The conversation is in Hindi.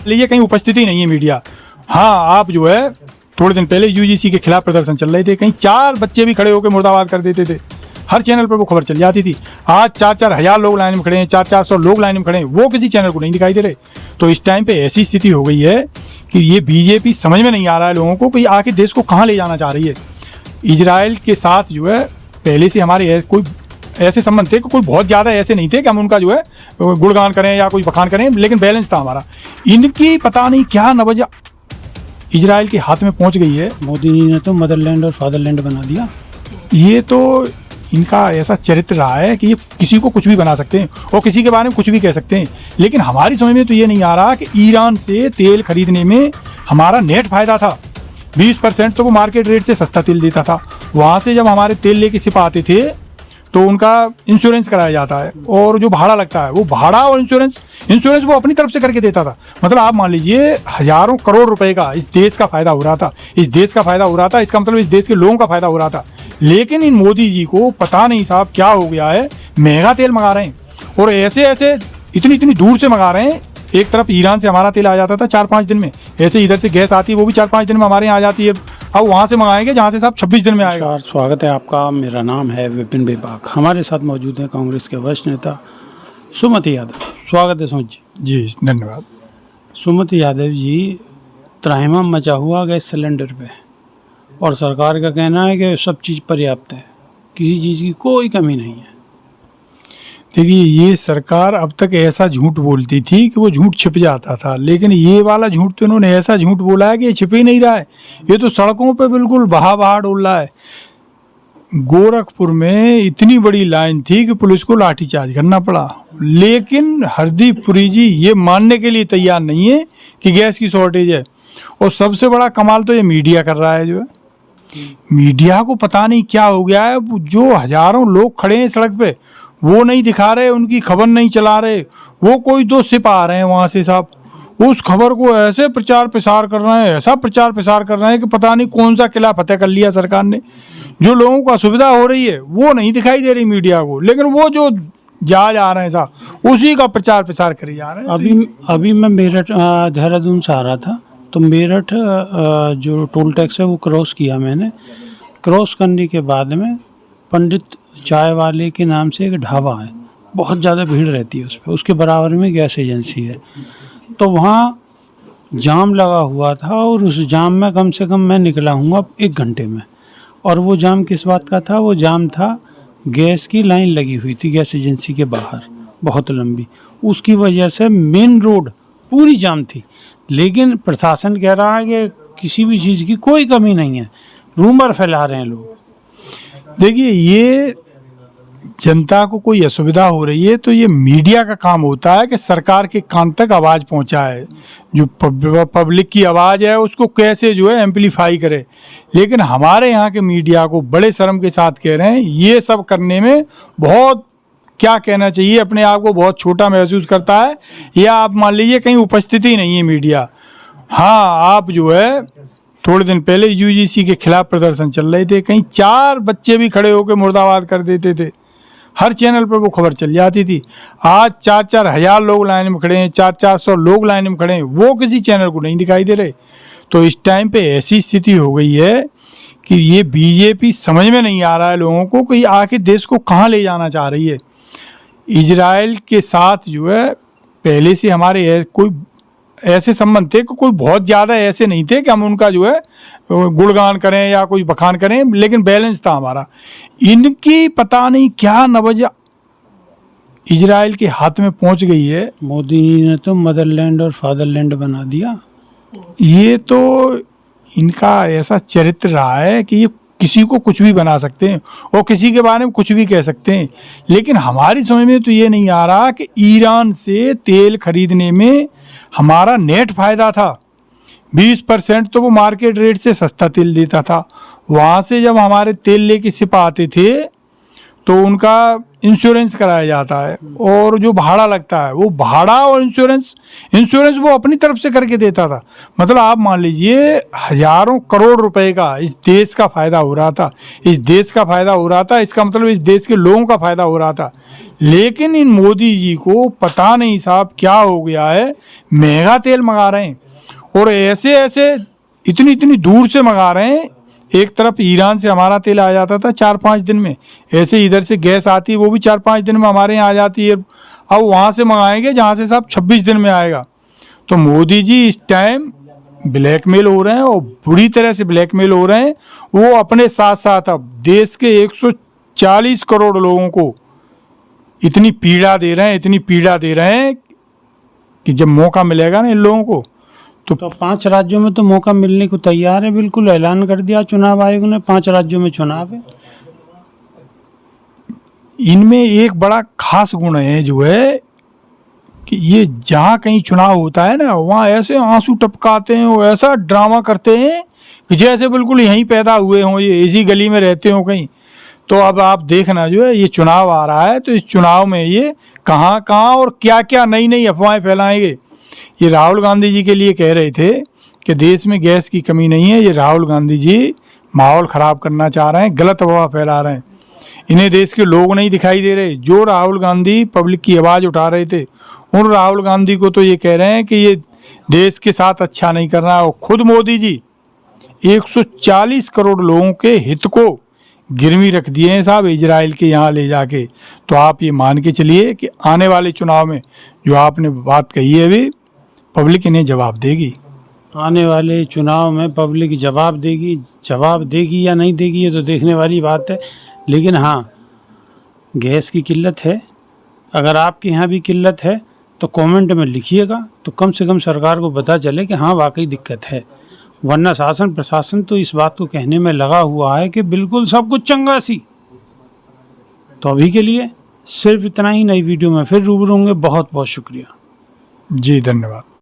लीजिए कहीं उपस्थिति नहीं है मीडिया। हाँ, आप जो है थोड़े दिन पहले यूजीसी के खिलाफ प्रदर्शन चल रहे थे, कहीं 4 बच्चे भी खड़े होकर मुर्दाबाद कर देते थे, हर चैनल पर वो खबर चल जाती थी। आज 4-4 हज़ार लोग लाइन में खड़े हैं, 400-400 लोग लाइन में खड़े हैं, वो किसी चैनल को नहीं दिखाई दे रहे। तो इस टाइम पे ऐसी स्थिति हो गई है कि ये बीजेपी समझ में नहीं आ रहा है लोगों को कि आखिर देश को कहाँ ले जाना चाह रही है। इजराइल के साथ जो है पहले से हमारे कोई ऐसे संबंध थे कि कोई बहुत ज़्यादा ऐसे नहीं थे कि हम उनका जो है गुणगान करें या कोई बखान करें, लेकिन बैलेंस था हमारा। इनकी पता नहीं क्या नवजा इजराइल के हाथ में पहुंच गई है। मोदी जी ने तो मदरलैंड और फादरलैंड बना दिया। ये तो इनका ऐसा चरित्र रहा है कि ये किसी को कुछ भी बना सकते हैं और किसी के बारे में कुछ भी कह सकते हैं। लेकिन हमारी समझ में तो ये नहीं आ रहा कि ईरान से तेल खरीदने में हमारा नेट फ़ायदा था। 20% तो वो मार्केट रेट से सस्ता तेल देता था। वहाँ से जब हमारे तेल लेके सिपा आते थे तो उनका इंश्योरेंस कराया जाता है, और जो भाड़ा लगता है वो भाड़ा और इंश्योरेंस वो अपनी तरफ से करके देता था। मतलब आप मान लीजिए हज़ारों करोड़ रुपए का इस देश का फ़ायदा हो रहा था, इस देश का फ़ायदा हो रहा था, इसका मतलब इस देश के लोगों का फ़ायदा हो रहा था। लेकिन इन मोदी जी को पता नहीं साहब क्या हो गया है, महंगा तेल मंगा रहे हैं और ऐसे इतनी दूर से मंगा रहे हैं। एक तरफ ईरान से हमारा तेल आ जाता था 4-5 दिन में, ऐसे इधर से गैस आती है वो भी 4-5 दिन में हमारे यहाँ आ जाती है। अब वहाँ से मंगाएंगे जहाँ से साहब 26 दिन में आएगा। स्वागत है आपका, मेरा नाम है विपिन बेबाक। हमारे साथ मौजूद हैं कांग्रेस के वरिष्ठ नेता सुमति यादव। स्वागत है सुमति जी, धन्यवाद। सुमति यादव जी, त्राहिमाम मचा हुआ गैस सिलेंडर पे, और सरकार का कहना है कि सब चीज़ पर्याप्त है, किसी चीज़ की कोई कमी नहीं है। देखिए, ये सरकार अब तक ऐसा झूठ बोलती थी कि वो झूठ छिप जाता था, लेकिन ये वाला झूठ तो इन्होंने ऐसा झूठ बोला है कि ये छिप ही नहीं रहा है। ये तो सड़कों पे बिल्कुल बहा डोल रहा है। गोरखपुर में इतनी बड़ी लाइन थी कि पुलिस को लाठीचार्ज करना पड़ा, लेकिन हरदीप पुरी जी ये मानने के लिए तैयार नहीं है कि गैस की शॉर्टेज है। और सबसे बड़ा कमाल तो ये मीडिया कर रहा है। जो है मीडिया को पता नहीं क्या हो गया है, जो हज़ारों लोग खड़े हैं सड़क पे वो नहीं दिखा रहे, उनकी खबर नहीं चला रहे। वो कोई 2 सिप आ रहे हैं वहाँ से साहब, उस खबर को ऐसे प्रचार प्रसार कर रहे हैं, ऐसा प्रचार प्रसार कर रहे हैं कि पता नहीं कौन सा किला फतेह कर लिया सरकार ने। जो लोगों को असुविधा हो रही है वो नहीं दिखाई दे रही मीडिया को, लेकिन वो जो जा रहे हैं साहब उसी का प्रचार प्रसार करे जा रहे हैं। अभी मैं मेरठ देहरादून से आ रहा था, तो मेरठ जो टोल टैक्स है वो क्रॉस किया मैंने। क्रॉस करने के बाद में पंडित चाय वाले के नाम से एक ढाबा है, बहुत ज़्यादा भीड़ रहती है उस पर, उसके बराबर में गैस एजेंसी है। तो वहाँ जाम लगा हुआ था, और उस जाम में कम से कम मैं निकला हूँ 1 घंटे में। और वो जाम किस बात का था? वो जाम था गैस की लाइन लगी हुई थी गैस एजेंसी के बाहर, बहुत लंबी। उसकी वजह से मेन रोड पूरी जाम थी। लेकिन प्रशासन कह रहा है कि किसी भी चीज़ की कोई कमी नहीं है, रूमर फैला रहे हैं लोग। देखिए, ये जनता को कोई असुविधा हो रही है तो ये मीडिया का काम होता है कि सरकार के कान तक आवाज़ पहुंचाए, जो पब्लिक की आवाज़ है उसको कैसे जो है एम्पलीफाई करे। लेकिन हमारे यहाँ के मीडिया को बड़े शर्म के साथ कह रहे हैं, ये सब करने में बहुत क्या कहना चाहिए, अपने आप को बहुत छोटा महसूस करता है, या आप मान लीजिए कहीं उपस्थिति नहीं है मीडिया। हाँ, आप जो है थोड़े दिन पहले यूजीसी के खिलाफ प्रदर्शन चल रहे थे, कहीं 4 बच्चे भी खड़े होकर मुर्दाबाद कर देते थे, हर चैनल पर वो खबर चल जाती थी। आज 4-4 हज़ार लोग लाइन में खड़े हैं, 400-400 लोग लाइन में खड़े हैं, वो किसी चैनल को नहीं दिखाई दे रहे। तो इस टाइम पे ऐसी स्थिति हो गई है कि ये बीजेपी समझ में नहीं आ रहा है लोगों को कि आखिर देश को कहाँ ले जाना चाह रही है। इजराइल के साथ जो है पहले से हमारे कोई ऐसे संबंध थे कि कोई बहुत ज़्यादा ऐसे नहीं थे कि हम उनका जो है गुणगान करें या कोई बखान करें, लेकिन बैलेंस था हमारा। इनकी पता नहीं क्या नवजा इजराइल के हाथ में पहुंच गई है। मोदी जी ने तो मदरलैंड और फादरलैंड बना दिया। ये तो इनका ऐसा चरित्र रहा है कि ये किसी को कुछ भी बना सकते हैं और किसी के बारे में कुछ भी कह सकते हैं। लेकिन हमारी समझ में तो ये नहीं आ रहा कि ईरान से तेल खरीदने में हमारा नेट फ़ायदा था। 20% तो वो मार्केट रेट से सस्ता तेल देता था। वहाँ से जब हमारे तेल लेके सिपा आते थे तो उनका इंश्योरेंस कराया जाता है, और जो भाड़ा लगता है वो भाड़ा और इंश्योरेंस वो अपनी तरफ से करके देता था। मतलब आप मान लीजिए हजारों करोड़ रुपए का इस देश का फ़ायदा हो रहा था, इस देश का फ़ायदा हो रहा था, इसका मतलब इस देश के लोगों का फ़ायदा हो रहा था। लेकिन इन मोदी जी को पता नहीं साहब क्या हो गया है, महंगा तेल मंगा रहे हैं, और ऐसे ऐसे इतनी इतनी दूर से मंगा रहे हैं। एक तरफ ईरान से हमारा तेल आ जाता था 4-5 दिन में, ऐसे इधर से गैस आती है वो भी 4-5 दिन में हमारे यहाँ आ जाती है। अब वहाँ से मंगाएंगे जहाँ से साहब 26 दिन में आएगा। तो मोदी जी इस टाइम ब्लैकमेल हो रहे हैं, और बुरी तरह से ब्लैकमेल हो रहे हैं। वो अपने साथ साथ अब देश के 140 करोड़ लोगों को इतनी पीड़ा दे रहे हैं, इतनी पीड़ा दे रहे हैं कि जब मौका मिलेगा ना इन लोगों को तो 5 राज्यों में तो मौका मिलने को तैयार है, बिल्कुल ऐलान कर दिया चुनाव आयोग ने, 5 राज्यों में चुनाव है। इनमें एक बड़ा खास गुण है जो है कि ये जहाँ कहीं चुनाव होता है ना, वहाँ ऐसे आंसू टपकाते हैं, वो ऐसा ड्रामा करते हैं कि जैसे बिल्कुल यहीं पैदा हुए हों, ये इसी गली में रहते हों कहीं। तो अब आप देखना जो है, ये चुनाव आ रहा है तो इस चुनाव में ये कहाँ कहाँ और क्या क्या नई नई अफवाहें फैलाएंगे। ये राहुल गांधी जी के लिए कह रहे थे कि देश में गैस की कमी नहीं है। ये राहुल गांधी जी माहौल ख़राब करना चाह रहे हैं, गलत अफवाह फैला रहे हैं। इन्हें देश के लोग नहीं दिखाई दे रहे। जो राहुल गांधी पब्लिक की आवाज़ उठा रहे थे, उन राहुल गांधी को तो ये कह रहे हैं कि ये देश के साथ अच्छा नहीं कर रहा है। और खुद मोदी जी 140 करोड़ लोगों के हित को गिरवी रख दिए हैं साहब, इजराइल के यहाँ ले जाके। तो आप ये मान के चलिए कि आने वाले चुनाव में जो आपने बात कही है अभी, पब्लिक इन्हें जवाब देगी। आने वाले चुनाव में पब्लिक जवाब देगी या नहीं देगी, ये तो देखने वाली बात है। लेकिन हाँ, गैस की किल्लत है। अगर आपके यहाँ भी किल्लत है तो कमेंट में लिखिएगा, तो कम से कम सरकार को पता चले कि हाँ वाकई दिक्कत है। वरना शासन प्रशासन तो इस बात को कहने में लगा हुआ है कि बिल्कुल सब कुछ चंगा सी। तो अभी के लिए सिर्फ इतना ही। नई वीडियो में फिर रूबरू होंगे। बहुत बहुत शुक्रिया जी, धन्यवाद।